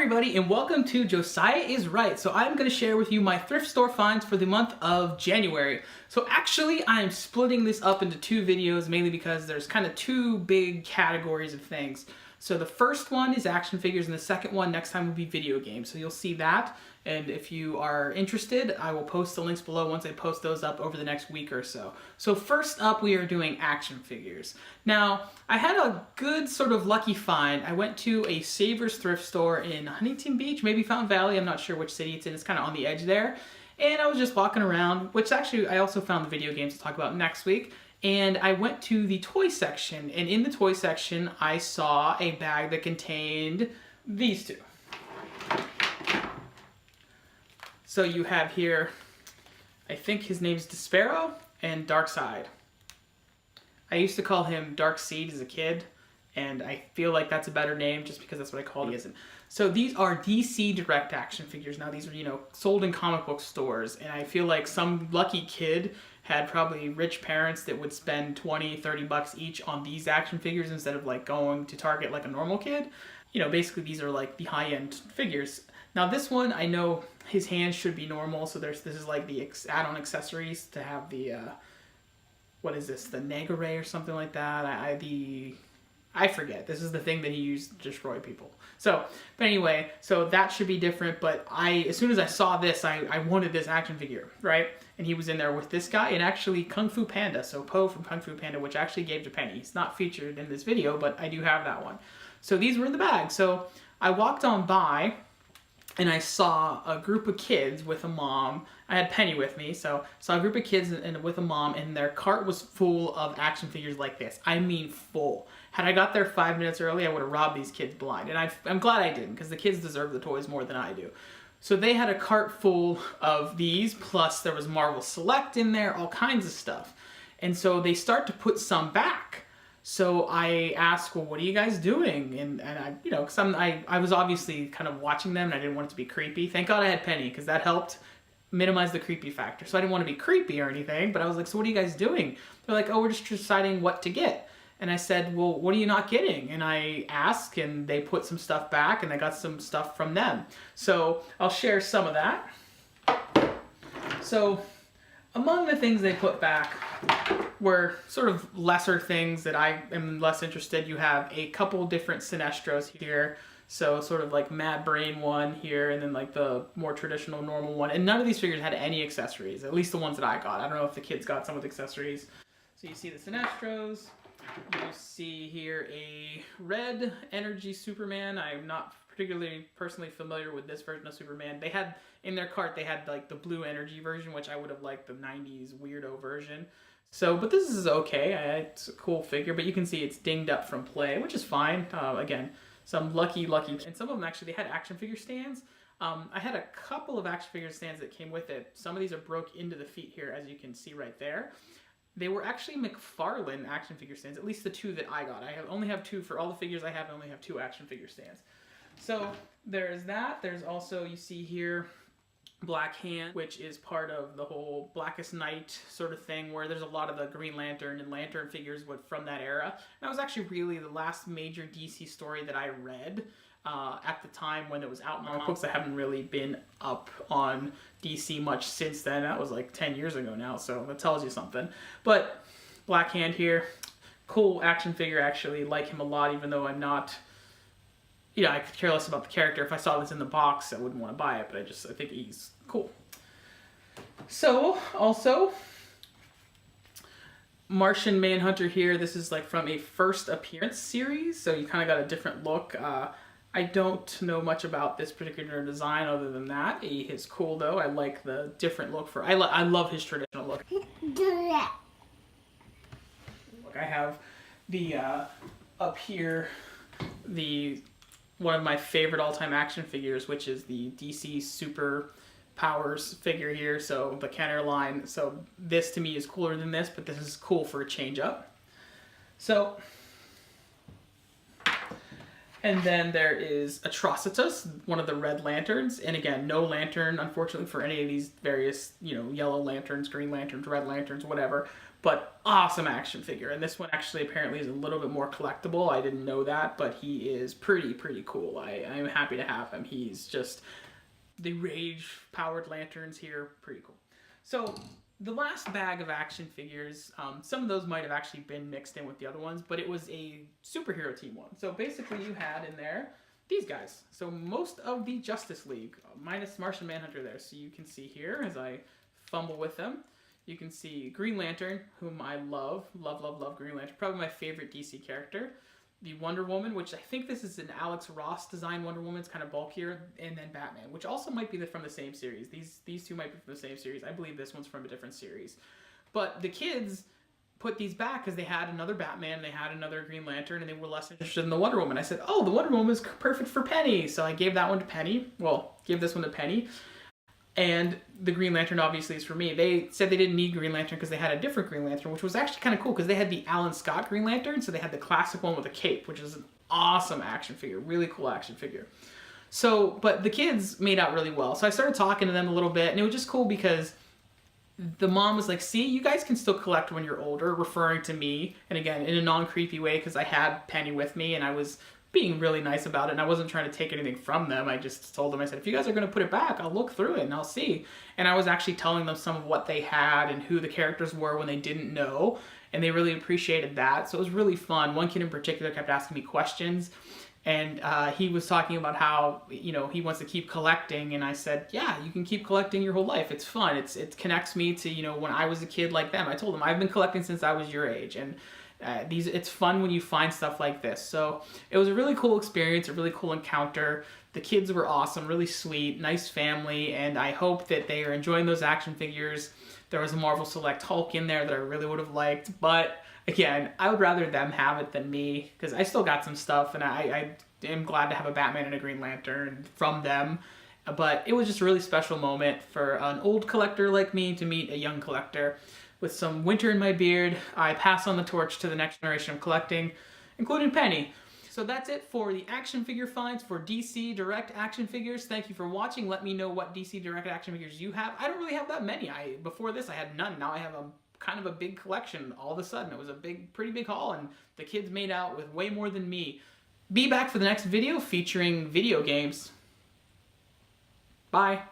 everybody, and welcome to Josiah is Right. So I'm going to share with you my thrift store finds for the month of January. So actually I'm splitting this up into two videos mainly because there's kind of two big categories of things. So the first one is action figures and the second one next time will be video games. So you'll see that, and if you are interested, I will post the links below once I post those up over the next week or so. So first up, we are doing action figures. Now, I had a good sort of lucky find. I went to a Savers thrift store in Huntington Beach, maybe Fountain Valley, I'm not sure which city it's in, it's kind of on the edge there. And I was just walking around, which actually I also found the video games to talk about next week. And I went to the toy section, and in the toy section, I saw a bag that contained these two. So you have here, I think his name's Despero and Darkseid. I used to call him Darkseid as a kid, and I feel like that's a better name just because that's what I called him. So these are DC Direct action figures. Now these are, sold in comic book stores, and I feel like some lucky kid had probably rich parents that would spend 20, 30 bucks each on these action figures instead of like going to Target like a normal kid. Basically these are like the high-end figures. Now this one, I know his hands should be normal, so this is like the add-on accessories to have the, what is this, the Negare or something like that. I forget. This is the thing that he used to destroy people. But anyway, so that should be different, but as soon as I saw this, I wanted this action figure, right? And he was in there with this guy, and actually Kung Fu Panda, so Po from Kung Fu Panda, which I actually gave to Penny. He's not featured in this video, but I do have that one. So these were in the bag. So I walked on by, and I saw a group of kids with a mom. I had Penny with me, so saw a group of kids with a mom, and their cart was full of action figures like this. I mean full. Had I got there 5 minutes early, I would have robbed these kids blind. And I'm glad I didn't, because the kids deserve the toys more than I do. So they had a cart full of these, plus there was Marvel Select in there, all kinds of stuff. And so they start to put some back. So I asked, well, what are you guys doing? And I, because I was obviously kind of watching them, and I didn't want it to be creepy. Thank God I had Penny, because that helped minimize the creepy factor. So I didn't want to be creepy or anything, but I was like, so what are you guys doing? They're like, oh, we're just deciding what to get. And I said, well, what are you not getting? And I asked, and they put some stuff back, and I got some stuff from them. So I'll share some of that. So among the things they put back were sort of lesser things that I am less interested. You have a couple different Sinestros here. So sort of like Mad Brain one here, and then like the more traditional normal one. And none of these figures had any accessories, at least the ones that I got. I don't know if the kids got some with accessories. So you see the Sinestros. You see here a red energy Superman. I'm not particularly personally familiar with this version of Superman. They had, in their cart, they had like the blue energy version, which I would have liked the 90s weirdo version. So, but this is okay. It's a cool figure, but you can see it's dinged up from play, which is fine. Again, some lucky, and some of them actually, they had action figure stands. I had a couple of action figure stands that came with it. Some of these are broke into the feet here, as you can see right there. They were actually McFarlane action figure stands, at least the two that I got. I only have two. For all the figures I have, I only have two action figure stands. So there's that. There's also, you see here, Black Hand, which is part of the whole Blackest Night sort of thing, where there's a lot of the Green Lantern and Lantern figures from that era. And that was actually really the last major DC story that I read at the time when it was out in comic books. I haven't really been up on DC much since then. That was like 10 years ago now, so that tells you something. But Black Hand here, cool action figure, actually. Like him a lot, even though I'm not, I could care less about the character. If I saw this in the box, I wouldn't want to buy it, but I think he's cool. So, also, Martian Manhunter here. This is like from a first appearance series, so you kind of got a different look. I don't know much about this particular design other than that. He is cool though. I like the different look I love his traditional look. Look, I have the up here one of my favorite all-time action figures, which is the DC Super Powers figure here. So the Kenner line. So this to me is cooler than this, but this is cool for a change up. So. And then there is Atrocitus, one of the Red Lanterns. And again, no lantern, unfortunately, for any of these various, yellow lanterns, green lanterns, red lanterns, whatever. But awesome action figure. And this one actually apparently is a little bit more collectible. I didn't know that, but he is pretty cool. I'm happy to have him. He's just the rage-powered lanterns here. Pretty cool. So the last bag of action figures, some of those might have actually been mixed in with the other ones, but it was a superhero team one. So basically you had in there these guys. So most of the Justice League, minus Martian Manhunter there. So you can see here as I fumble with them, you can see Green Lantern, whom I love Green Lantern. Probably my favorite DC character. The Wonder Woman, which I think this is an Alex Ross design Wonder Woman. It's kind of bulkier. And then Batman, which also might be from the same series. These two might be from the same series. I believe this one's from a different series. But the kids put these back because they had another Batman, they had another Green Lantern, and they were less interested in the Wonder Woman. I said, oh, the Wonder Woman is perfect for Penny. So I gave that one to Penny. Well, gave this one to Penny. And the Green Lantern obviously is for me. They said they didn't need Green Lantern because they had a different Green Lantern, which was actually kind of cool because they had the Alan Scott Green Lantern, so they had the classic one with a cape, which is an awesome action figure, really cool action figure. So, but the kids made out really well. So I started talking to them a little bit, and it was just cool because the mom was like, see, you guys can still collect when you're older, referring to me. And again, in a non-creepy way because I had Penny with me and I was being really nice about it, and I wasn't trying to take anything from them. I just told them, I said, if you guys are going to put it back, I'll look through it and I'll see. And I was actually telling them some of what they had and who the characters were when they didn't know, and they really appreciated that. So it was really fun. One kid in particular kept asking me questions, and he was talking about how, you know, he wants to keep collecting, and I said, yeah, you can keep collecting your whole life. It's fun. It connects me to, you know, when I was a kid like them. I told him, I've been collecting since I was your age, and it's fun when you find stuff like this. So it was a really cool experience, a really cool encounter. The kids were awesome, really sweet, nice family, and I hope that they are enjoying those action figures. There was a Marvel Select Hulk in there that I really would have liked, but again, I would rather them have it than me, because I still got some stuff, and I am glad to have a Batman and a Green Lantern from them. But it was just a really special moment for an old collector like me to meet a young collector. With some winter in my beard, I pass on the torch to the next generation of collecting, including Penny. So that's it for the action figure finds for DC Direct action figures. Thank you for watching. Let me know what DC Direct action figures you have. I don't really have that many. Before this, I had none. Now I have a kind of a big collection all of a sudden. It was a pretty big haul, and the kids made out with way more than me. Be back for the next video featuring video games. Bye.